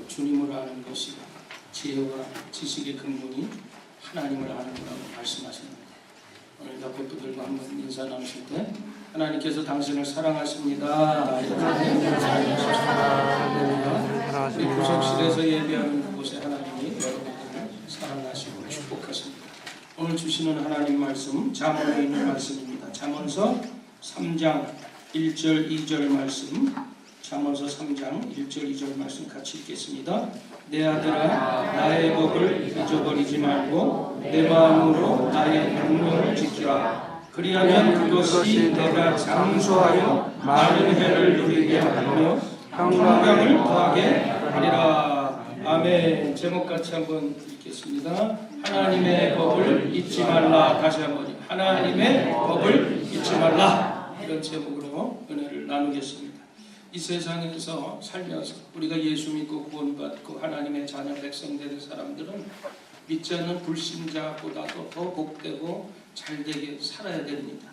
주님을 아는 것이 지혜와 지식의 근본이 하나님을 아는 거라고 말씀하셨는데, 오늘 옆에 분들과 한번 인사 나누실 때 하나님께서 당신을 사랑하십니다 이렇게 구석실에서 예배하는 그곳에 하나님이 여러분들을 사랑하시고 축복하십니다. 오늘 주시는 하나님 말씀 잠언에 있는 말씀입니다. 잠언서 3장 1절 2절 말씀, 잠언서 3장 1절 2절 말씀 같이 읽겠습니다. 내 아들아, 나의 법을 잊어버리지 말고 내 마음으로 나의 명령을 지키라. 그리하면 그것이 내가 장수하여 많은 해를 누리게 하며 평강을 더하게 하리라. 아멘. 제목 같이 한번 읽겠습니다. 하나님의 법을 잊지 말라. 다시 한번 하나님의 법을 잊지 말라. 이런 제목으로 은혜를 나누겠습니다. 이 세상에서 살면서 우리가 예수 믿고 구원받고 하나님의 자녀 백성 되는 사람들은 믿지 않는 불신자보다도 더 복되고 잘되게 살아야 됩니다.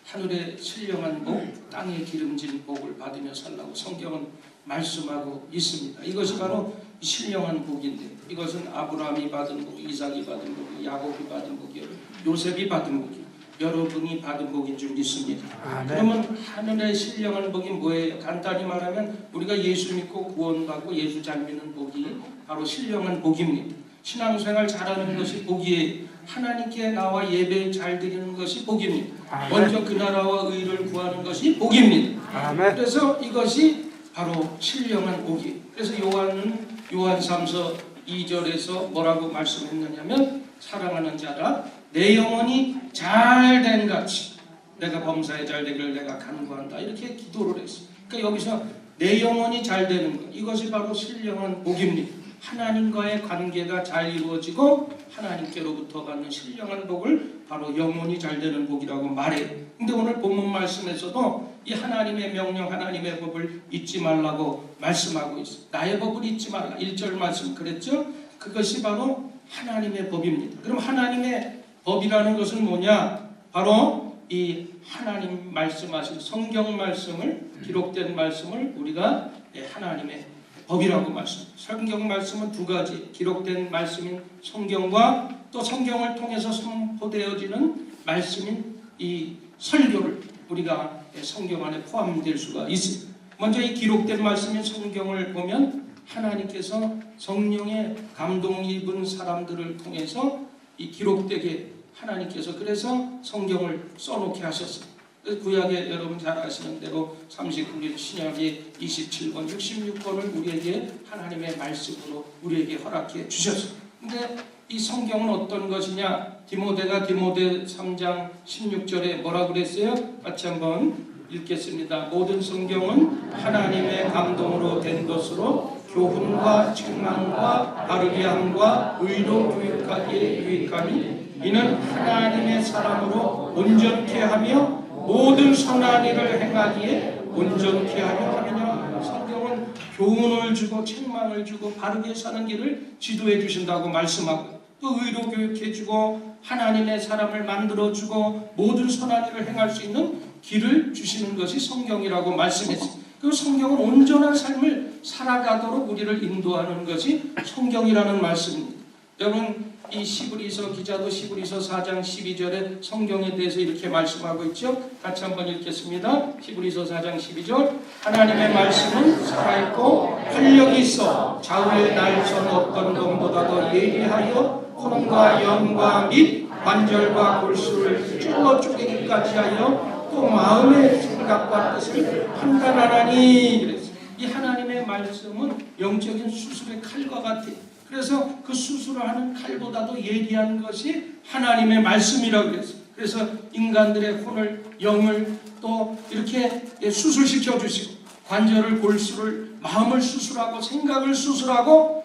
하늘의 신령한 복, 땅에 기름진 복을 받으며 살라고 성경은 말씀하고 있습니다. 이것이 바로 신령한 복인데, 이것은 아브라함이 받은 복, 이삭이 받은 복, 야곱이 받은 복이요, 요셉이 받은 복이요, 여러분이 받은 복인 줄 믿습니다. 그러면 하늘의 신령한 복이 뭐예요? 간단히 말하면 우리가 예수 믿고 구원받고 예수 잘 믿는 복이 바로 신령한 복입니다. 신앙생활 잘하는 것이 복이에요. 하나님께 나와 예배 잘 드리는 것이 복입니다. 먼저 그 나라와 의를 구하는 것이 복입니다. 그래서 이것이 바로 신령한 복이에요. 그래서 요한은 요한 3서 2절에서 뭐라고 말씀했느냐면 사랑하는 자라 내 영혼이 잘된 같이 내가 범사에 잘 되기를 내가 간구한다 이렇게 기도를 했어요. 그러니까 여기서 내 영혼이 잘 되는 것 이것이 바로 신령한 복입니다. 하나님과의 관계가 잘 이루어지고 하나님께로부터 받는 신령한 복을 바로 영혼이 잘 되는 복이라고 말해요. 근데 오늘 본문 말씀에서도 이 하나님의 명령 하나님의 법을 잊지 말라고 말씀하고 있어요. 나의 법을 잊지 말라 1절 말씀 그랬죠? 그것이 바로 하나님의 법입니다. 그럼 하나님의 법이라는 것은 뭐냐? 바로 이 하나님 말씀하신 성경 말씀을 기록된 말씀을 우리가 하나님의 법이라고 말씀. 성경 말씀은 두 가지 기록된 말씀인 성경과 또 성경을 통해서 선포되어지는 말씀인 이 설교를 우리가 성경 안에 포함될 수가 있습니다. 먼저 이 기록된 말씀인 성경을 보면 하나님께서 성령의 감동 입은 사람들을 통해서 이 기록되게 하나님께서 그래서 성경을 써놓게 하셨습니다. 구약에 여러분 잘 아시는 대로 39년 신약의 27권, 66권을 우리에게 하나님의 말씀으로 우리에게 허락해 주셨습니다. 근데 이 성경은 어떤 것이냐? 디모데가 디모데 3장 16절에 뭐라 그랬어요? 같이 한번 읽겠습니다. 모든 성경은 하나님의 감동으로 된 것으로 교훈과 책망과 바르게 함과 의로 교육하기에 유익하니 이는 하나님의 사람으로 온전케 하며 모든 선한 일을 행하기에 온전케 하려 하느냐. 성경은 교훈을 주고 책망을 주고 바르게 사는 길을 지도해 주신다고 말씀하고 또 의로 교육해 주고 하나님의 사람을 만들어 주고 모든 선한 일을 행할 수 있는 길을 주시는 것이 성경이라고 말씀했습니다. 그 성경은 온전한 삶을 살아가도록 우리를 인도하는 것이 성경이라는 말씀입니다. 여러분 이 시브리서 기자도 시브리서 4장 12절에 성경에 대해서 이렇게 말씀하고 있죠. 같이 한번 읽겠습니다. 시브리서 4장 12절 하나님의 말씀은 살아있고 활력이 있어 좌우의 날선 어떤 것보다도 예리하여 혼과 영과 및 관절과 골수를 찔러 쪼개기까지 하여 또 마음의 생각과 뜻을 판단하나니 그랬어요. 이 하나님의 말씀은 영적인 수술의 칼과 같아요. 그래서 그 수술을 하는 칼보다도 예리한 것이 하나님의 말씀이라고 그랬어요. 그래서 인간들의 혼을 영을 또 이렇게 수술시켜 주시고 관절을 골수를 마음을 수술하고 생각을 수술하고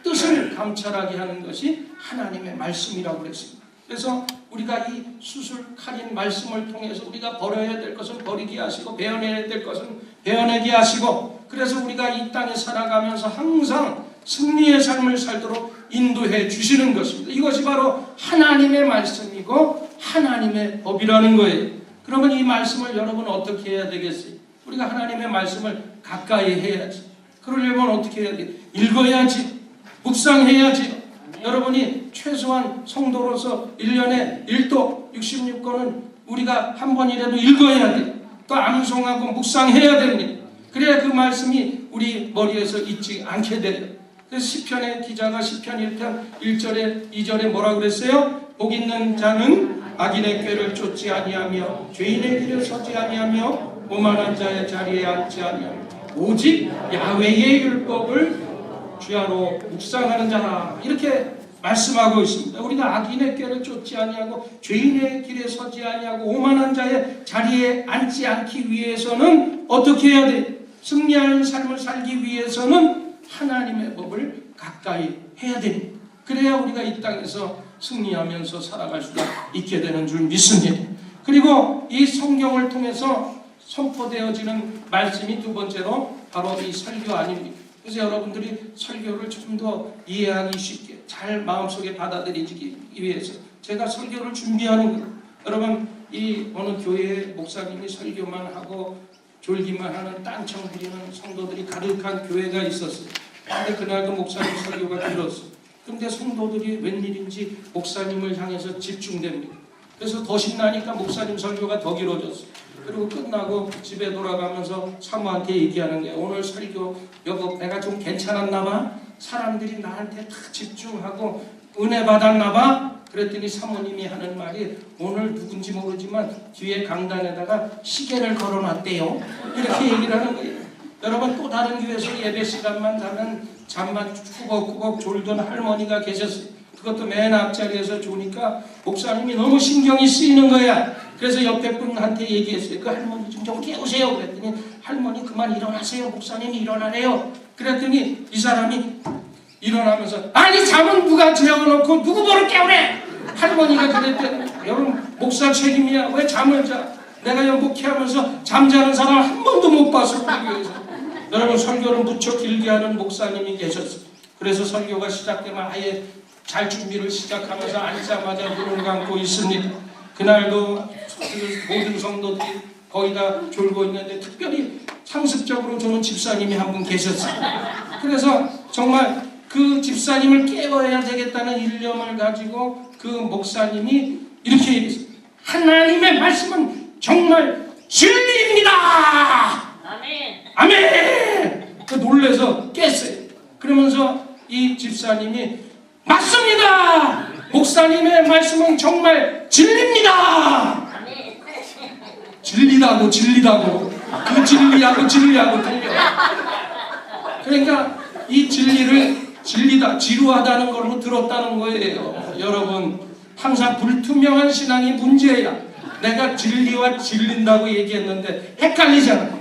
뜻을 감찰하게 하는 것이 하나님의 말씀이라고 그랬습니다. 그래서 우리가 이 수술 칼인 말씀을 통해서 우리가 버려야 될 것은 버리게 하시고 베어내야 될 것은 베어내게 하시고 그래서 우리가 이 땅에 살아가면서 항상 승리의 삶을 살도록 인도해 주시는 것입니다. 이것이 바로 하나님의 말씀이고 하나님의 법이라는 거예요. 그러면 이 말씀을 여러분 어떻게 해야 되겠어요? 우리가 하나님의 말씀을 가까이 해야지. 그러려면 어떻게 해야 돼? 읽어야지. 묵상해야지. 여러분이 최소한 성도로서 1년에 1도 66권은 우리가 한 번이라도 읽어야 돼. 또 암송하고 묵상해야 됩니다. 그래야 그 말씀이 우리 머리에서 잊지 않게 돼요. 그래서 시편의 기자가 시편 1편 1절에 2절에 뭐라 그랬어요? 복 있는 자는 악인의 꾀를 쫓지 아니하며 죄인의 길에 서지 아니하며 오만한 자의 자리에 앉지 아니하며 오직 야훼의 율법을 주야로 묵상하는 자라 이렇게 말씀하고 있습니다. 우리가 악인의 꾀를 쫓지 아니하고 죄인의 길에 서지 아니하고 오만한 자의 자리에 앉지 않기 위해서는 어떻게 해야 돼? 승리하는 삶을 살기 위해서는 하나님의 법을 가까이 해야 됩니다. 그래야 우리가 이 땅에서 승리하면서 살아갈 수가 있게 되는 줄 믿습니다. 그리고 이 성경을 통해서 선포되어지는 말씀이 두 번째로 바로 이 설교 아닙니까? 그래서 여러분들이 설교를 좀 더 이해하기 쉽게 잘 마음속에 받아들이기 위해서 제가 설교를 준비하는 거예요. 여러분 이 어느 교회에 목사님이 설교만 하고 졸기만 하는 딴청 부리는 성도들이 가득한 교회가 있었어요. 근데 그날도 목사님 설교가 길었어요. 근데 성도들이 웬일인지 목사님을 향해서 집중됩니다. 그래서 더 신나니까 목사님 설교가 더 길어졌어요. 그리고 끝나고 집에 돌아가면서 사모한테 얘기하는 게 오늘 설교 여보 내가 좀 괜찮았나 봐? 사람들이 나한테 다 집중하고 은혜 받았나 봐? 그랬더니 사모님이 하는 말이 오늘 누군지 모르지만 뒤에 강단에다가 시계를 걸어놨대요. 이렇게 얘기를 하는 거예요. 여러분 또 다른 교회에서 예배 시간만 가면 잠만 꾸벅꾸벅 졸던 할머니가 계셨어요. 그것도 맨 앞자리에서 좋으니까 목사님이 너무 신경이 쓰이는 거야. 그래서 옆에 분한테 얘기했어요. 그 할머니 좀 깨우세요. 그랬더니 할머니 그만 일어나세요. 목사님이 일어나래요. 그랬더니 이 사람이 일어나면서 아니 잠은 누가 재워놓고 누구 보러 깨우래. 할머니가 그랬더니 여러분 목사 책임이야. 왜 잠을 자. 내가 연복회하면서 잠자는 사람 한 번도 못 봤어. 우리 교회에서. 여러분 설교를 무척 길게 하는 목사님이 계셨어요. 그래서 설교가 시작되면 아예 잘 준비를 시작하면서 앉자마자 눈을 감고 있습니다. 그날도 모든 성도들이 거의 다 졸고 있는데 특별히 상습적으로 저는 집사님이 한 분 계셨어요. 그래서 정말 그 집사님을 깨워야 되겠다는 일념을 가지고 그 목사님이 이렇게 얘기했어요. 하나님의 말씀은 정말 진리입니다. 아멘. 아멘. 그 놀래서 깼어요. 그러면서 이 집사님이 맞습니다. 목사님의 말씀은 정말 진리입니다. 아멘. 진리다고 그 진리하고 틀려. 그러니까 이 진리를 진리다 지루하다는 걸로 들었다는 거예요. 여러분 항상 불투명한 신앙이 문제야. 내가 진리와 진린다고 얘기했는데 헷갈리잖아.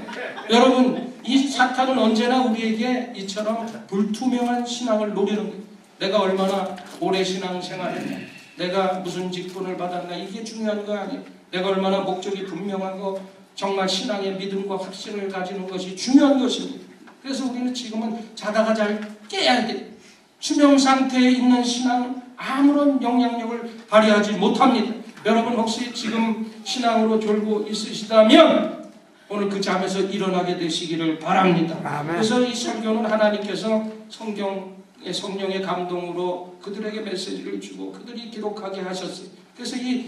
여러분 이 사탄은 언제나 우리에게 이처럼 불투명한 신앙을 노리는 거예요. 내가 얼마나 오래 신앙생활했나, 내가 무슨 직분을 받았나, 이게 중요한 거 아니에요. 내가 얼마나 목적이 분명하고 정말 신앙의 믿음과 확신을 가지는 것이 중요한 것입니다. 그래서 우리는 지금은 자다가 잘 깨야 돼. 수명 상태에 있는 신앙은 아무런 영향력을 발휘하지 못합니다. 여러분 혹시 지금 신앙으로 졸고 있으시다면 오늘 그 잠에서 일어나게 되시기를 바랍니다. 아멘. 그래서 이 설교는 하나님께서 성령의 감동으로 그들에게 메시지를 주고 그들이 기록하게 하셨어요. 그래서 이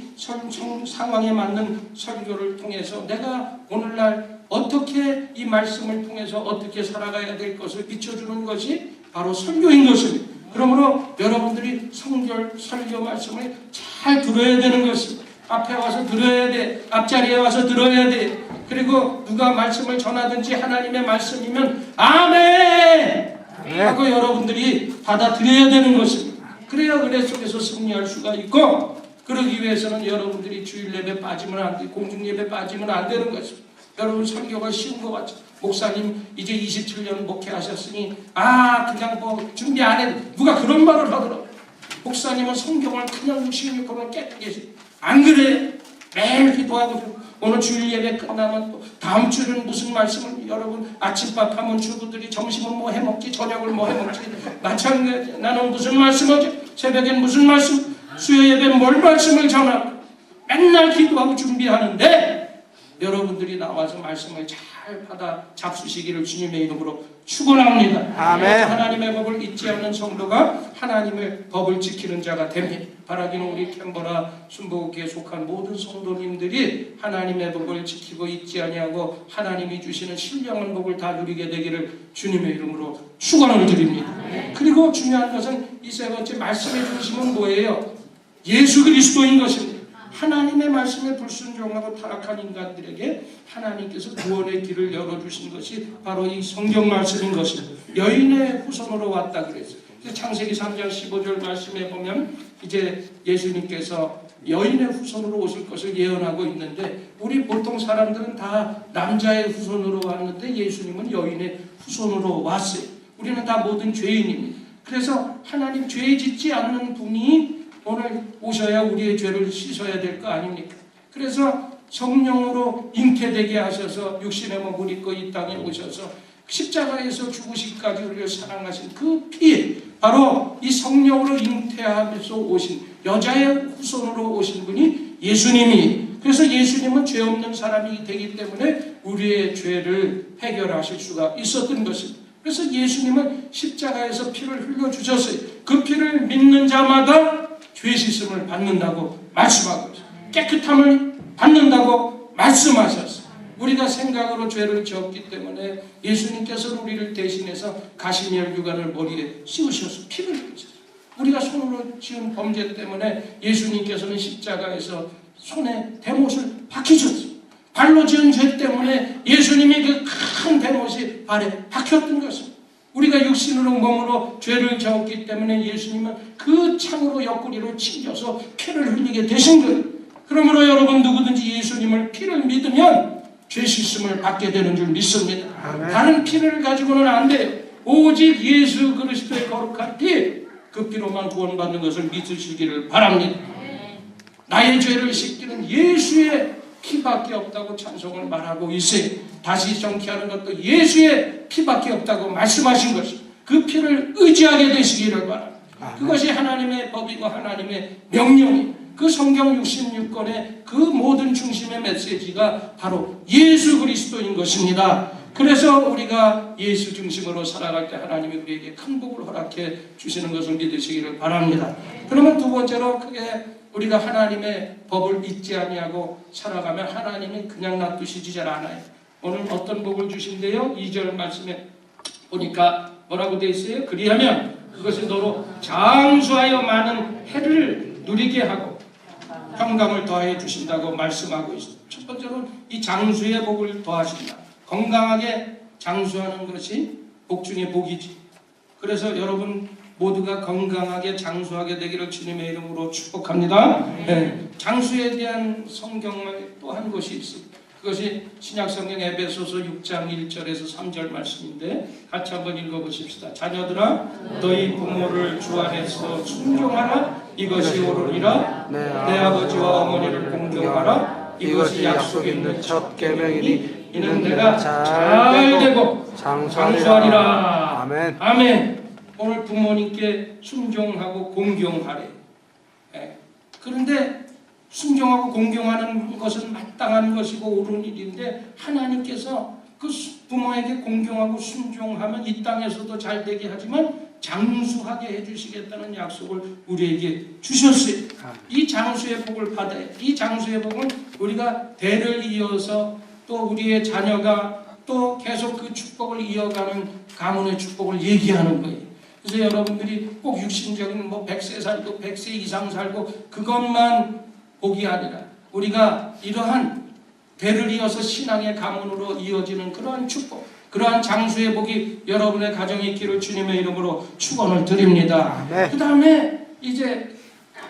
상황에 맞는 설교를 통해서 내가 오늘날 어떻게 이 말씀을 통해서 어떻게 살아가야 될 것을 비춰주는 것이 바로 설교인 것입니다. 그러므로 여러분들이 설교 말씀을 잘 들어야 되는 것입니다. 앞에 와서 들어야 돼. 앞자리에 와서 들어야 돼. 그리고 누가 말씀을 전하든지 하나님의 말씀이면 아멘! 하고 여러분들이 받아들여야 되는 것입니다. 그래야 은혜 속에서 승리할 수가 있고, 그러기 위해서는 여러분들이 주일 예배 빠지면 안 돼, 공중 예배 빠지면 안 되는 것입니다. 여러분 설교가 쉬운 것 같죠? 목사님 이제 27년 목회하셨으니 그냥 뭐 준비 안 해. 누가 그런 말을 하더라고. 목사님은 성경을 그냥 66권을 깨끗이 계시. 안 그래? 매일 기도하고 오늘 주일 예배 끝나면 또 다음 주는 무슨 말씀을 여러분 아침밥 하면 주부들이 점심은 뭐 해먹지 저녁을 뭐 해먹지 마찬가지. 나는 무슨 말씀하지? 새벽엔 무슨 말씀? 수요 예배는 뭘 말씀을 전하고 맨날 기도하고 준비하는데 여러분들이 나와서 말씀을 잘 받아 잡수시기를 주님의 이름으로 축원합니다. 아멘. 하나님의 법을 잊지 않는 성도가 하나님의 법을 지키는 자가 됩니다. 바라기는 우리 캔버라 순복음교회에 속한 모든 성도님들이 하나님의 법을 지키고 잊지 아니하고 하나님이 주시는 신령한 복을 다 누리게 되기를 주님의 이름으로 축원을 드립니다. 그리고 중요한 것은 이 세 번째 말씀의 중심은 뭐예요? 예수 그리스도인 것입니다. 하나님의 말씀에 불순종하고 타락한 인간들에게 하나님께서 구원의 길을 열어주신 것이 바로 이 성경 말씀인 것입니다. 여인의 후손으로 왔다 그랬어요. 창세기 3장 15절 말씀에 보면 이제 예수님께서 여인의 후손으로 오실 것을 예언하고 있는데 우리 보통 사람들은 다 남자의 후손으로 왔는데 예수님은 여인의 후손으로 왔어요. 우리는 다 모든 죄인입니다. 그래서 하나님 죄 짓지 않는 분이 오늘 오셔야 우리의 죄를 씻어야 될 거 아닙니까? 그래서 성령으로 잉태되게 하셔서 육신의 몸을 입고 이 땅에 오셔서 십자가에서 죽으시기까지 우리를 사랑하신 그 피, 바로 이 성령으로 잉태하면서 오신 여자의 후손으로 오신 분이 예수님이, 그래서 예수님은 죄 없는 사람이 되기 때문에 우리의 죄를 해결하실 수가 있었던 것입니다. 그래서 예수님은 십자가에서 피를 흘려주셨어요. 그 피를 믿는 자마다 죄 씻음을 받는다고 말씀하고 있어요. 깨끗함을 받는다고 말씀하셨어요. 우리가 생각으로 죄를 지었기 때문에 예수님께서 우리를 대신해서 가시면류관을 머리에 씌우셔서 피를 흘리셨어요. 우리가 손으로 지은 범죄 때문에 예수님께서는 십자가에서 손에 대못을 박히셨어요. 발로 지은 죄 때문에 예수님이 그 큰 대못이 발에 박혔던 것입니다. 우리가 육신으로 몸으로 죄를 지었기 때문에 예수님은 그 창으로 옆구리로 찔려서 피를 흘리게 되신 거예요. 그러므로 여러분 누구든지 예수님을 피를 믿으면 죄 씻음을 받게 되는 줄 믿습니다. 아멘. 다른 피를 가지고는 안 돼요. 오직 예수 그리스도의 거룩한 피, 그 피로만 구원받는 것을 믿으시기를 바랍니다. 나의 죄를 씻기는 예수의 피밖에 없다고 찬송을 말하고 있어요. 다시 정치하는 것도 예수의 피밖에 없다고 말씀하신 것이 그 피를 의지하게 되시기를 바랍니다. 그것이 하나님의 법이고 하나님의 명령이 그 성경 66권의 그 모든 중심의 메시지가 바로 예수 그리스도인 것입니다. 그래서 우리가 예수 중심으로 살아갈 때 하나님이 우리에게 큰 복을 허락해 주시는 것을 믿으시기를 바랍니다. 그러면 두 번째로 크게 우리가 하나님의 법을 잊지 아니하고 살아가면 하나님이 그냥 놔두시지 잘 않아요. 오늘 어떤 복을 주신대요? 2절 말씀에 보니까 뭐라고 되어 있어요? 그리하면 그것이 너로 장수하여 많은 해를 누리게 하고 평강을 더해 주신다고 말씀하고 있습니다. 첫 번째로는 이 장수의 복을 더하신다. 건강하게 장수하는 것이 복 중에 복이지. 그래서 여러분 모두가 건강하게 장수하게 되기를 주님의 이름으로 축복합니다. 네. 장수에 대한 성경에 또 한 것이 있습니다. 그것이 신약성경 에베소서 6장 1절에서 3절 말씀인데 같이 한번 읽어보십시다. 자녀들아 너희 부모를 주 안에서 순종하라. 이것이 옳으리라. 내 아버지와 어머니를 공경하라. 이것이 약속 있는 첫 계명이니 이는 내가 잘 되고 장수하리라. 아멘. 아멘. 오늘 부모님께 순종하고 공경하래. 그런데 순종하고 공경하는 것은 마땅한 것이고 옳은 일인데 하나님께서 그 부모에게 공경하고 순종하면 이 땅에서도 잘 되게 하지만 장수하게 해주시겠다는 약속을 우리에게 주셨어요. 이 장수의 복을 받아야 이 장수의 복은 우리가 대를 이어서 또 우리의 자녀가 또 계속 그 축복을 이어가는 가문의 축복을 얘기하는 거예요. 그래서 여러분들이 꼭 육신적인 100세 살고 100세 이상 살고 그것만 복이 아니라 우리가 이러한 대를 이어서 신앙의 가문으로 이어지는 그러한 축복, 그러한 장수의 복이 여러분의 가정에 있기를 주님의 이름으로 축원을 드립니다. 그 다음에 이제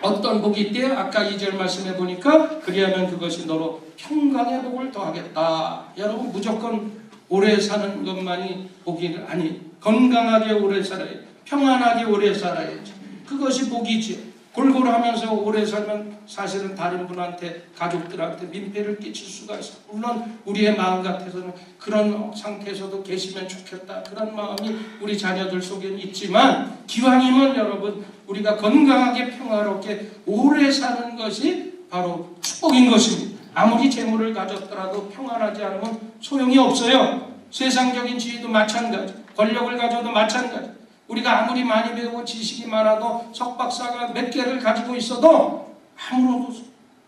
어떤 복이 있대요? 아까 2절 말씀해 보니까 그리하면 그것이 너로 평강의 복을 더하겠다. 여러분 무조건 오래 사는 것만이 복이 아니 건강하게 오래 살아야 평안하게 오래 살아야지. 그것이 복이지. 골고루 하면서 오래 살면 사실은 다른 분한테 가족들한테 민폐를 끼칠 수가 있어. 물론 우리의 마음 같아서는 그런 상태에서도 계시면 좋겠다. 그런 마음이 우리 자녀들 속에는 있지만 기왕이면 여러분 우리가 건강하게 평화롭게 오래 사는 것이 바로 축복인 것입니다. 아무리 재물을 가졌더라도 평안하지 않으면 소용이 없어요. 세상적인 지위도 마찬가지, 권력을 가져도 마찬가지. 우리가 아무리 많이 배우고 지식이 많아도 석박사가 몇 개를 가지고 있어도 아무런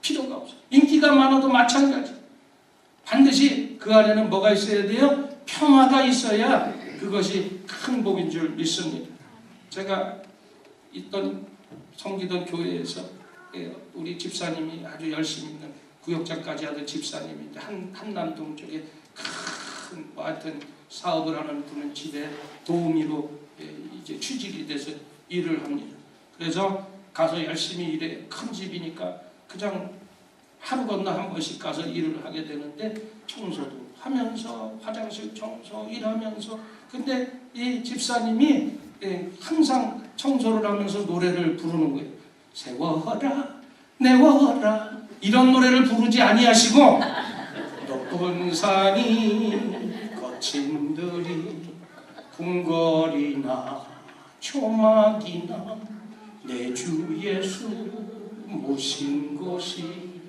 필요가 없어요. 인기가 많아도 마찬가지. 반드시 그 안에는 뭐가 있어야 돼요? 평화가 있어야 그것이 큰 복인 줄 믿습니다. 제가 섬기던 교회에서 우리 집사님이 아주 열심히 있는 구역장까지 하던 집사님인데 한남동 쪽에 큰 하여튼 사업을 하는 분은 집에 도우미로 이제 취직이 돼서 일을 합니다. 그래서 가서 열심히 일해. 큰 집이니까 그냥 하루 건너 한 번씩 가서 일을 하게 되는데 청소도 하면서 화장실 청소 일하면서 근데 이 집사님이 항상 청소를 하면서 노래를 부르는 거예요. 세워라 내워라 이런 노래를 부르지 아니하시고 높은 산이 거친 들이 궁궐이나 초막이나 내 주 예수 모신 곳이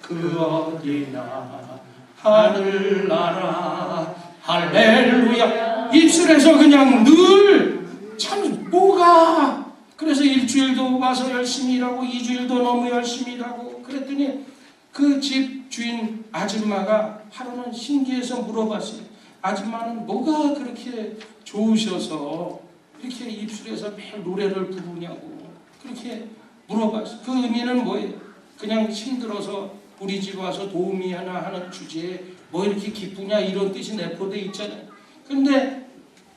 그 어디나 하늘나라 할렐루야 입술에서 그냥 늘 참 뭐가 그래서 일주일도 와서 열심히 일하고 2주일도 너무 열심히 일하고 그랬더니 그 집 주인 아줌마가 하루는 신기해서 물어봤어요. 아줌마는 뭐가 그렇게 좋으셔서 이렇게 입술에서 매일 노래를 부르냐고 그렇게 물어봤어요. 그 의미는 뭐예요? 그냥 힘들어서 우리 집 와서 도우미 하나 하는 주제에 뭐 이렇게 기쁘냐 이런 뜻이 내포돼 있잖아요. 근데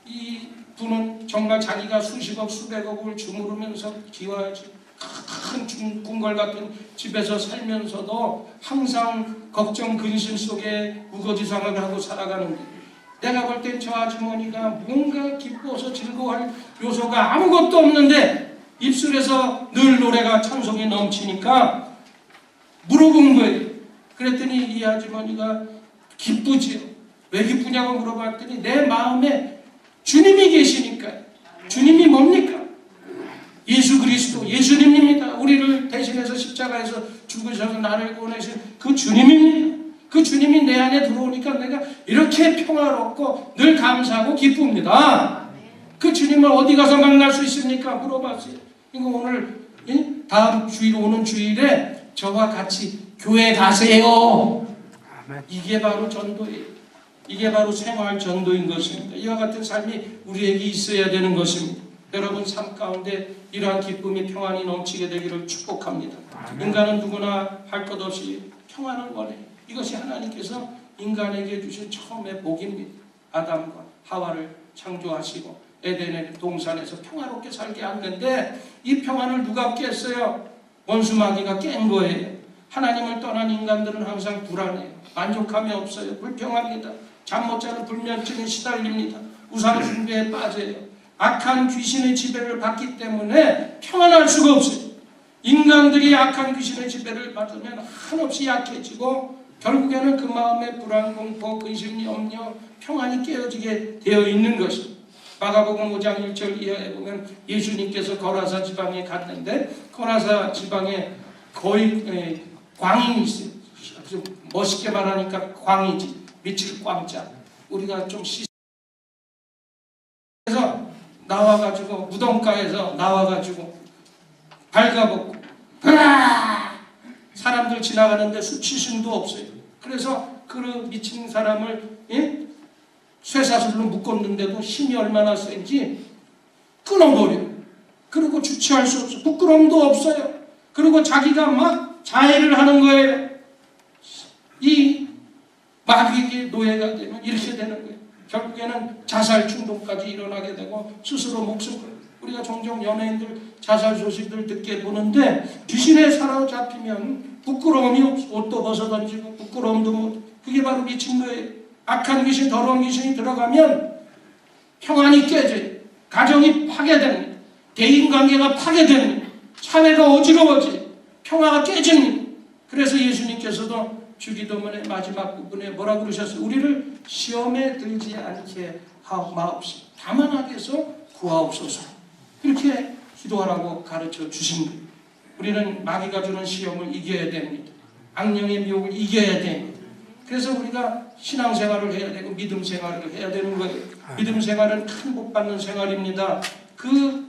이 분은 정말 자기가 수십억 수백억을 주무르면서 기와지 큰 궁궐 같은 집에서 살면서도 항상 걱정 근심 속에 우거지상을 하고 살아가는 거예요. 내가 볼 땐 저 아주머니가 뭔가 기뻐서 즐거워할 요소가 아무것도 없는데 입술에서 늘 노래가 찬송이 넘치니까 물어본 거예요. 그랬더니 이 아주머니가 기쁘지요. 왜 기쁘냐고 물어봤더니 내 마음에 주님이 계시니까. 주님이 뭡니까? 예수 그리스도 예수님입니다. 우리를 대신해서 십자가에서 죽으셔서 나를 구원하신 그 주님입니다. 그 주님이 내 안에 들어오니까 내가 이렇게 평화롭고 늘 감사하고 기쁩니다. 그 주님을 어디 가서 만날 수 있습니까? 물어봤어요. 이거 오늘 다음 주일 오는 주일에 저와 같이 교회 가세요. 이게 바로 전도예요. 이게 바로 생활 전도인 것입니다. 이와 같은 삶이 우리에게 있어야 되는 것입니다. 여러분 삶 가운데 이러한 기쁨이 평안이 넘치게 되기를 축복합니다. 인간은 누구나 할 것 없이 평안을 원해요. 이것이 하나님께서 인간에게 주신 처음의 복입니다. 아담과 하와를 창조하시고 에덴의 동산에서 평화롭게 살게 하는데 이 평안을 누가 깼어요? 원수 마귀가 깬 거예요. 하나님을 떠난 인간들은 항상 불안해요. 만족감이 없어요. 불평합니다. 잠 못 자는 불면증에 시달립니다. 우상 숭배에 빠져요. 악한 귀신의 지배를 받기 때문에 평안할 수가 없어요. 인간들이 악한 귀신의 지배를 받으면 한없이 약해지고 결국에는 그 마음에 불안, 공포, 근심, 염려, 평안이 깨어지게 되어 있는 것입니다. 마가복음 5장 1절 이하에 보면 예수님께서 거라사 지방에 갔는데 거라사 지방에 거의 광인이 있어요. 아주 멋있게 말하니까 광이지. 미칠 광자. 우리가 좀 그래서 나와가지고 무덤가에서 나와가지고 발가벗고 사람들 지나가는데 수치심도 없어요. 그래서 그 미친 사람을 쇠사슬로 묶었는데도 힘이 얼마나 센지 끊어버려요. 그리고 주체할 수 없어요. 부끄러움도 없어요. 그리고 자기가 막 자해를 하는 거예요. 이 마귀에게 노예가 되면 이렇게 되는 거예요. 결국에는 자살 충동까지 일어나게 되고 스스로 목숨을 우리가 종종 연예인들 자살 소식들 듣게 보는데 귀신에 사로잡히면 부끄러움이 없어. 옷도 벗어던지고 부끄러움도 못. 그게 바로 미친 거예요. 악한 귀신, 더러운 귀신이 들어가면 평안이 깨져요. 가정이 파괴됩니다. 대인관계가 파괴됩니다. 사회가 어지러워져요. 평화가 깨집니다. 그래서 예수님께서도 주기도문의 마지막 부분에 뭐라고 그러셨어요? 우리를 시험에 들지 않게 하옵소서. 다만 악에서 구하옵소서. 이렇게 기도하라고 가르쳐 주신 거예요. 우리는 마귀가 주는 시험을 이겨야 됩니다. 악령의 미혹을 이겨야 됩니다. 그래서 우리가 신앙생활을 해야 되고 믿음 생활을 해야 되는 거예요. 믿음 생활은 큰 복 받는 생활입니다. 그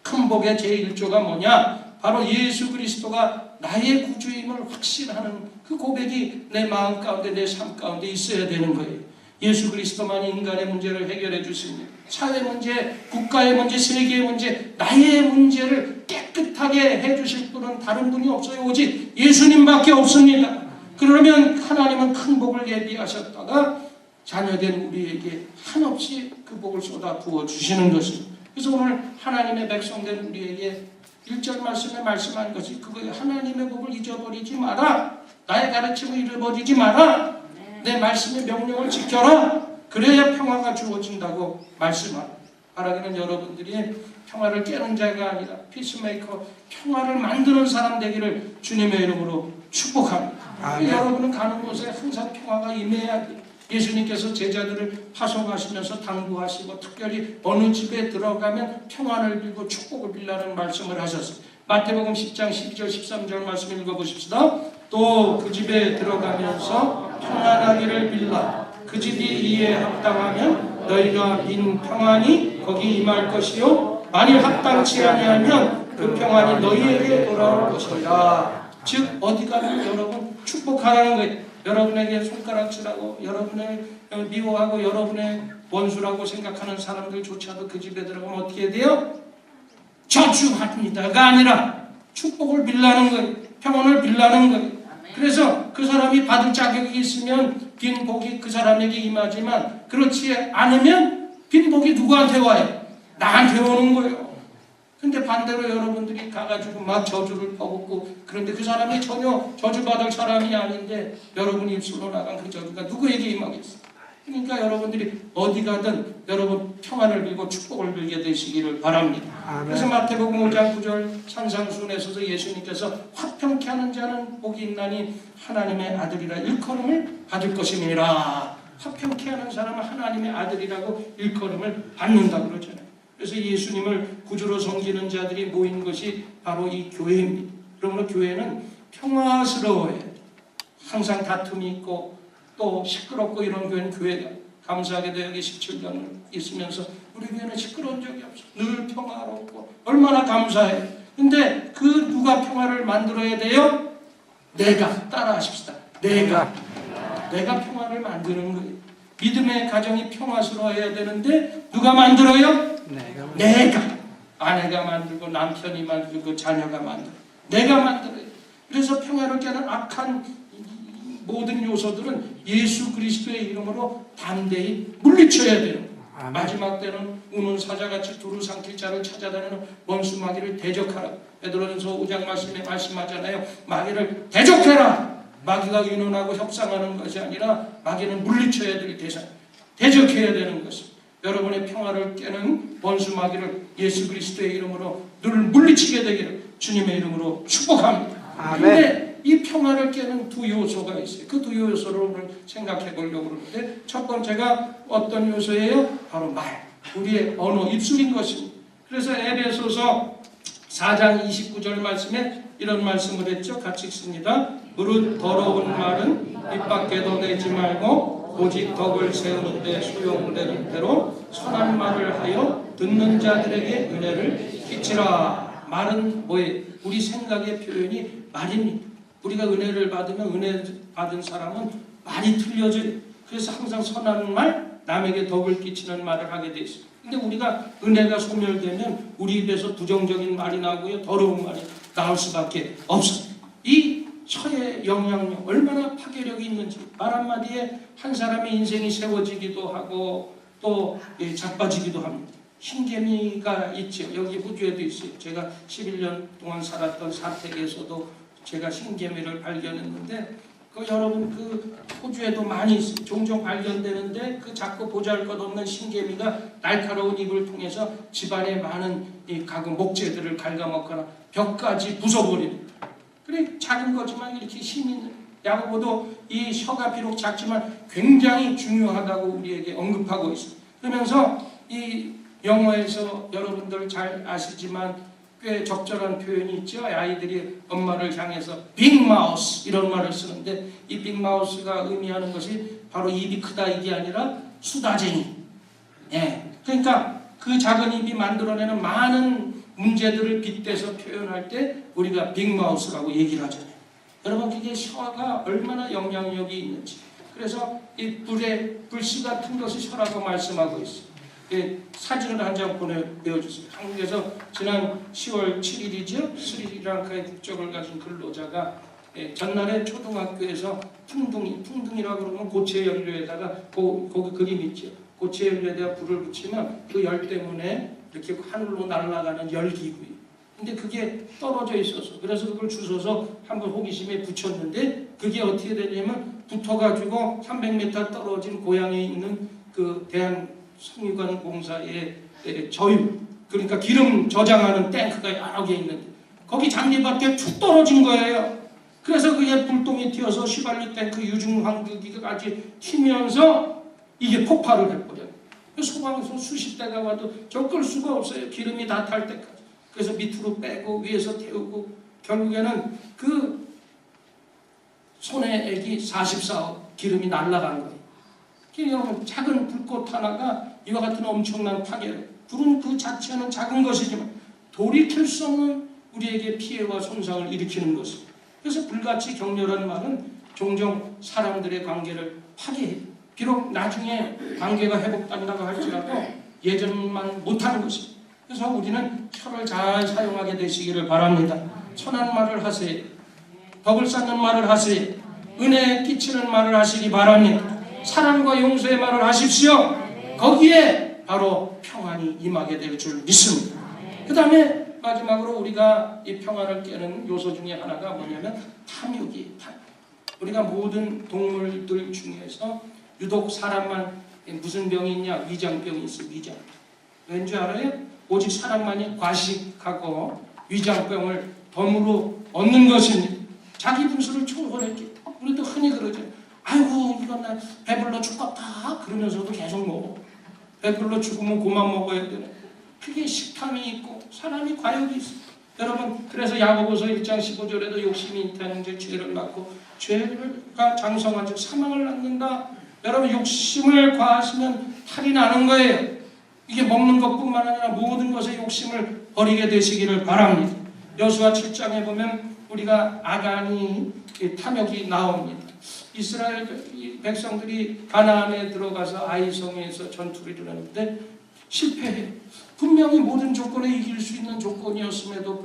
큰 복의 제1조가 뭐냐? 바로 예수 그리스도가 나의 구주임을 확신하는 그 고백이 내 마음 가운데 내 삶 가운데 있어야 되는 거예요. 예수 그리스도만이 인간의 문제를 해결해 주십니다. 사회 문제, 국가의 문제, 세계의 문제, 나의 문제를 깨끗하게 해주실 분은 다른 분이 없어요. 오직 예수님밖에 없습니다. 그러면 하나님은 큰 복을 예비하셨다가 자녀된 우리에게 한없이 그 복을 쏟아 부어주시는 것입니다. 그래서 오늘 하나님의 백성된 우리에게 1절 말씀에 말씀한 것이 그거예요. 하나님의 복을 잊어버리지 마라. 나의 가르침을 잃어버리지 마라. 내 말씀의 명령을 지켜라. 그래야 평화가 주어진다고 말하기는 여러분들이 평화를 깨는 자가 아니라 피스메이커, 평화를 만드는 사람 되기를 주님의 이름으로 축복합니다. 여러분은 가는 곳에 항상 평화가 임해야 돼요. 예수님께서 제자들을 파송하시면서 당부하시고 특별히 어느 집에 들어가면 평안을 빌고 축복을 빌라는 말씀을 하셨어요. 마태복음 10장 12절 13절 말씀 읽어보십시다. 또 그 집에 들어가면서 평안하기를 빌라. 그 집이 이에 합당하면 너희가 빈 평안이 거기 임할 것이요 만일 합당치 아니하면 그 평안이 너희에게 돌아올 것이다. 즉 어디 가면 여러분 축복하라는 거예요. 여러분에게 손가락질하고 여러분을 미워하고 여러분의 원수라고 생각하는 사람들조차도 그 집에 들어가면 어떻게 돼요? 저주합니다가 아니라 축복을 빌라는 거예요. 평온을 빌라는 거예요. 그래서 그 사람이 받을 자격이 있으면 빈 복이 그 사람에게 임하지만 그렇지 않으면 빈 복이 누구한테 와요? 나한테 오는 거예요. 근데 반대로 여러분들이 가가지고 막 저주를 퍼붓고 그런데 그 사람이 전혀 저주받을 사람이 아닌데 여러분 입술로 나간 그 저주가 누구에게 임하겠어요? 그러니까 여러분들이 어디 가든 여러분 평안을 빌고 축복을 빌게 되시기를 바랍니다. 아멘. 그래서 마태복음 5장 9절 산상순에서도 예수님께서 화평케 하는 자는 복이 있나니 하나님의 아들이라 일컬음을 받을 것임이니라. 화평케 하는 사람은 하나님의 아들이라고 일컬음을 받는다고 그러잖아요. 그래서 예수님을 구주로 섬기는 자들이 모인 것이 바로 이 교회입니다. 그러므로 교회는 평화스러워야 돼요. 항상 다툼이 있고 또 시끄럽고 이런 교회는 교회가 감사하게도 여기 17년을 있으면서 우리 교회는 시끄러운 적이 없어. 늘 평화롭고 얼마나 감사해요. 근데 그 누가 평화를 만들어야 돼요? 내가 따라하십시다. 내가 평화를 만드는 거예요. 믿음의 가정이 평화스러워야 되는데 누가 만들어요? 내가. 아내가 만들고 남편이 만들고 자녀가 만들고 내가 만들어요. 그래서 평화를 깨는 악한 모든 요소들은 예수 그리스도의 이름으로 담대히 물리쳐야 돼요. 아멘. 마지막 때는 우는 사자같이 두루 삼킬 자를 찾아다니는 원수 마귀를 대적하라. 베드로전서 5장 말씀에 말씀하잖아요. 마귀를 대적해라. 마귀가 유능하고 협상하는 것이 아니라 마귀는 물리쳐야 될 대상, 대적해야 되는 것입니다. 여러분의 평화를 깨는 원수 마귀를 예수 그리스도의 이름으로 늘 물리치게 되기를 주님의 이름으로 축복합니다. 그런데 이 평화를 깨는 두 요소가 있어요. 그 두 요소를 오늘 생각해 보려고 그러는데 첫 번째가 어떤 요소예요? 바로 말, 우리의 언어, 입술인 것입니다. 그래서 에베소서 4장 29절 말씀에 이런 말씀을 했죠. 같이 읽습니다. 무릇 더러운 말은 입 밖에도 내지 말고 오직 덕을 세우는 데 소용되는 대로 선한 말을 하여 듣는 자들에게 은혜를 끼치라. 말은 뭐예요? 우리 생각의 표현이 말입니다. 우리가 은혜를 받으면 은혜 받은 사람은 말이 틀려져요. 그래서 항상 선한 말, 남에게 덕을 끼치는 말을 하게 돼 있어요. 근데 우리가 은혜가 소멸되면 우리 입에서 부정적인 말이 나오고요. 더러운 말이 나올 수밖에 없어요. 이 혀의 영향력 얼마나 파괴력이 있는지 말 한마디에 한 사람의 인생이 세워지기도 하고 또 자빠지기도 합니다. 흰개미가 있죠. 여기 호주에도 있어요. 제가 11년 동안 살았던 사택에서도 제가 흰개미를 발견했는데 여러분 그 호주에도 많이 있어요. 종종 발견되는데 그 자꾸 보잘것없는 흰개미가 날카로운 입을 통해서 집안의 많은 이 가구 목재들을 갉아먹거나 벽까지 부숴버립니다. 그래 작은 거지만 이렇게 힘 있는 야고보도 이 혀가 비록 작지만 굉장히 중요하다고 우리에게 언급하고 있습니다. 그러면서 이 영어에서 여러분들 잘 아시지만 꽤 적절한 표현이 있죠. 아이들이 엄마를 향해서 빅마우스 이런 말을 쓰는데 이 빅마우스가 의미하는 것이 바로 입이 크다 이게 아니라 수다쟁이. 예. 그러니까 그 작은 입이 만들어내는 많은 문제들을 빗대서 표현할 때 우리가 빅마우스라고 얘기를 하잖아요. 여러분 그게 혀가 얼마나 영향력이 있는지. 그래서 이 불씨 같은 것이 혀라고 말씀하고 있어요. 사진을 한 장 보여주세요. 한국에서 지난 10월 7일이죠. 스리랑카의 국적을 가진 근로자가 전날에 초등학교에서 풍둥이라고 그러면 고체 연료에다가 거기 그림 있죠. 고체 연료에다가 불을 붙이면 그 열 때문에 이렇게 하늘로 날아가는 열기구예요. 근데 그게 떨어져 있어서 그래서 그걸 주워서 한번 호기심에 붙였는데 그게 어떻게 되냐면 붙어가지고 300m 떨어진 고향에 있는 그 대한섬유관공사의 저유 그러니까 기름 저장하는 탱크가 여러 개 있는데 거기 장비밖에 툭 떨어진 거예요. 그래서 그게 불똥이 튀어서 휘발유 탱크 유중환기기까지 튀면서 이게 폭발을 해버려요. 소방서 수십 대가 와도 저 끌 수가 없어요. 기름이 다 탈 때까지. 그래서 밑으로 빼고 위에서 태우고 결국에는 그 손해액이 44억 기름이 날아간 거예요. 여러분 작은 불꽃 하나가 이와 같은 엄청난 파괴를 불은 그 자체는 작은 것이지만 돌이킬 수 없는 우리에게 피해와 손상을 일으키는 것입니다. 그래서 불같이 격렬한 말은 종종 사람들의 관계를 파괴해요. 비록 나중에 관계가 회복된다고 할지라도 예전만 못하는 것입니다. 그래서 우리는 혀를 잘 사용하게 되시기를 바랍니다. 선한 말을 하세요. 덕을 쌓는 말을 하세요. 은혜 끼치는 말을 하시기 바랍니다. 사랑과 용서의 말을 하십시오. 거기에 바로 평안이 임하게 될 줄 믿습니다. 그 다음에 마지막으로 우리가 이 평안을 깨는 요소 중에 하나가 뭐냐면 탐욕이. 우리가 모든 동물들 중에서 유독 사람만 무슨 병이 있냐? 위장병이 있어. 위장. 왠지 알아요? 오직 사람만이 과식하고 위장병을 덤으로 얻는 것입니다. 자기 분수를 초월했기. 우리도 흔히 그러죠. 아이고 이건 나 배불러 죽겠다 그러면서도 계속 먹어. 배불러 죽으면 그만 먹어야 되네. 그게 식탐이 있고 사람이 과욕이 있어. 여러분 그래서 야고보서 1장 15절에도 욕심이 있다는 죄를 낳고 죄가 장성한 즉 사망을 낳는다. 여러분 욕심을 과하시면 탈이 나는 거예요. 이게 먹는 것뿐만 아니라 모든 것에 욕심을 버리게 되시기를 바랍니다. 여수와 7장에 보면 우리가 아간이 탐욕이 나옵니다. 이스라엘 백성들이 가나안에 들어가서 아이성에서 전투를 일어났는데 실패해요. 분명히 모든 조건에 이길 수 있는 조건이었음에도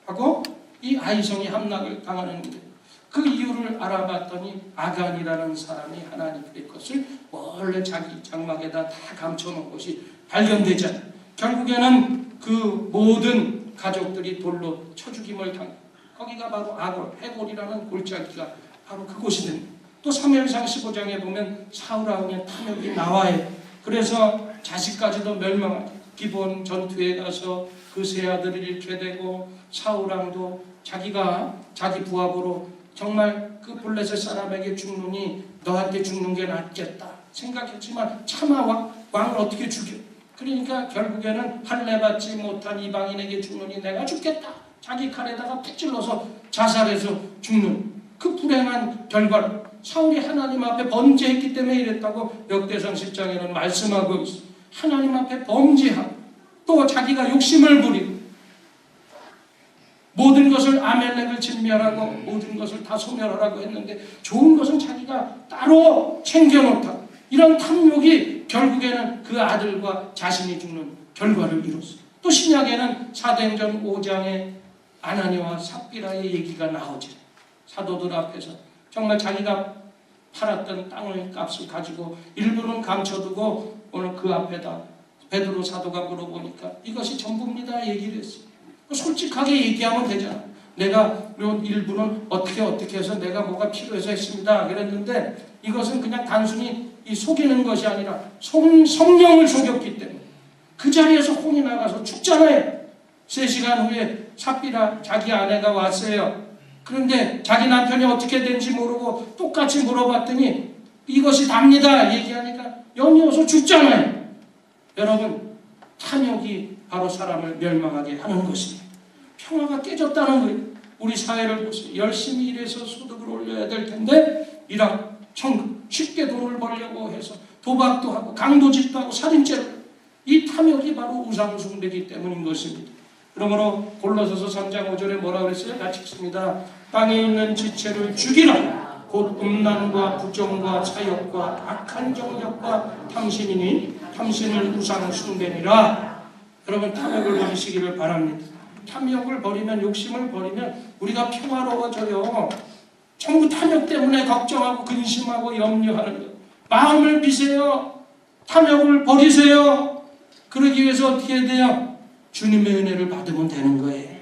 불구하고 이 아이성이 함락을 당하는데 그 이유를 알아봤더니 아간이라는 사람이 하나님의 것을 원래 자기 장막에다 다 감춰놓은 것이 발견되잖아요. 결국에는 그 모든 가족들이 돌로 쳐 죽임을 당해. 거기가 바로 아골, 해골이라는 골짜기가 바로 그곳이 됩니다. 또 사무엘상 15장에 보면 사울왕의 탐욕이 나와요. 그래서 자식까지도 멸망하죠. 기본 전투에 가서 그 세 아들을 잃게 되고 사울왕도 자기가 자기 부하보로 정말 그 블레셋 사람에게 죽느니 너한테 죽는 게 낫겠다 생각했지만 차마 왕을 어떻게 죽여? 그러니까 결국에는 할례받지 못한 이방인에게 죽느니 내가 죽겠다. 자기 칼에다가 푹 찔러서 자살해서 죽는 그 불행한 결과를 사울이 하나님 앞에 범죄했기 때문에 이랬다고 역대상 10장에는 말씀하고 있어요. 하나님 앞에 범죄하고 또 자기가 욕심을 부리고 모든 것을 아멜렉을 진멸하고 모든 것을 다 소멸하라고 했는데 좋은 것은 자기가 따로 챙겨놓다. 이런 탐욕이 결국에는 그 아들과 자신이 죽는 결과를 이뤘어요. 또 신약에는 사도행전 5장에 아나니와 삽비라의 얘기가 나오죠. 사도들 앞에서 정말 자기가 팔았던 땅의 값을 가지고 일부는 감춰두고 오늘 그 앞에다 베드로 사도가 물어보니까 이것이 전부입니다 얘기를 했어요. 솔직하게 얘기하면 되잖아. 내가 일부는 어떻게 해서 내가 뭐가 필요해서 했습니다 그랬는데 이것은 그냥 단순히 이 속이는 것이 아니라 성령을 속였기 때문에 그 자리에서 혼이 나가서 죽잖아요. 3시간 후에 삽비라 자기 아내가 왔어요. 그런데 자기 남편이 어떻게 된지 모르고 똑같이 물어봤더니 이것이 답니다 얘기하니까 연이어서 죽잖아요. 여러분 탐욕이 바로 사람을 멸망하게 하는 것입니다. 평화가 깨졌다는 거예요. 우리 사회를 보세요. 열심히 일해서 소득을 올려야 될 텐데 일학, 천금, 쉽게 돈을 벌려고 해서 도박도 하고 강도짓도 하고 살인죄를 이 탐욕이 바로 우상숭배이기 때문인 것입니다. 그러므로 골로새서 3장 5절에 뭐라고 그랬어요? 같이 읽습니다. 땅에 있는 지체를 죽이라. 곧 음란과 부정과 사욕과 악한 정욕과 탐심이니 탐심을 우상숭배니라. 여러분 탐욕을 버리시기를 바랍니다. 탐욕을 버리면 욕심을 버리면 우리가 평화로워져요. 전부 탐욕 때문에 걱정하고 근심하고 염려하는 거예요. 마음을 비세요. 탐욕을 버리세요. 그러기 위해서 어떻게 돼요? 주님의 은혜를 받으면 되는 거예요.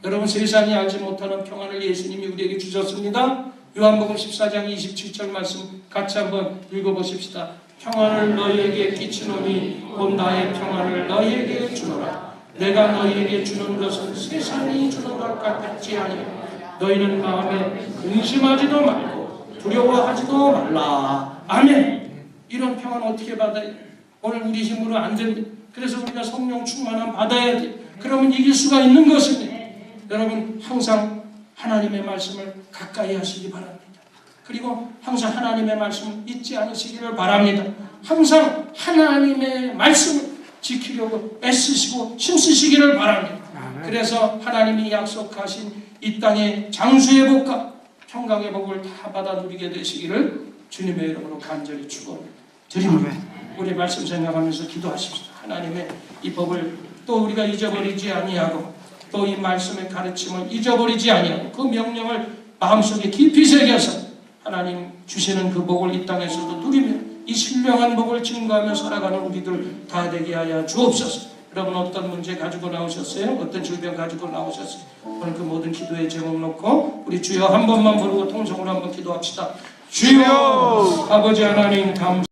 여러분 세상이 알지 못하는 평안을 예수님이 우리에게 주셨습니다. 요한복음 14장 27절 말씀 같이 한번 읽어보십시다. 평안을 너희에게 끼치노니 곧 나의 평안을 너희에게 주노라. 내가 너희에게 주는 것은 세상이 주는 것과 같지 아니하니 너희는 마음에 근심하지도 말고 두려워하지도 말라. 아멘. 이런 평안 어떻게 받아요? 오늘 우리 힘으로 안 됩니다. 그래서 우리가 성령 충만함 받아야 돼. 그러면 이길 수가 있는 것입니다. 여러분 항상 하나님의 말씀을 가까이 하시기 바랍니다. 그리고 항상 하나님의 말씀을 잊지 않으시기를 바랍니다. 항상 하나님의 말씀을 지키려고 애쓰시고 힘쓰시기를 바랍니다. 그래서 하나님이 약속하신 이 땅의 장수의 복과 평강의 복을 다 받아 누리게 되시기를 주님의 이름으로 간절히 축원드립니다. 우리 말씀 생각하면서 기도하십시오. 하나님의 이 법을 또 우리가 잊어버리지 아니하고 또 이 말씀의 가르침을 잊어버리지 아니하고 그 명령을 마음속에 깊이 새겨서 하나님 주시는 그 복을 이 땅에서도 누리며 이 신령한 복을 증거하며 살아가는 우리들 다 되게 하여 주옵소서. 여러분 어떤 문제 가지고 나오셨어요? 어떤 질병 가지고 나오셨어요? 오늘 그 모든 기도의 제목 놓고 우리 주여 한 번만 부르고 통성으로 한번 기도합시다. 주여 아버지 하나님 감사합니다.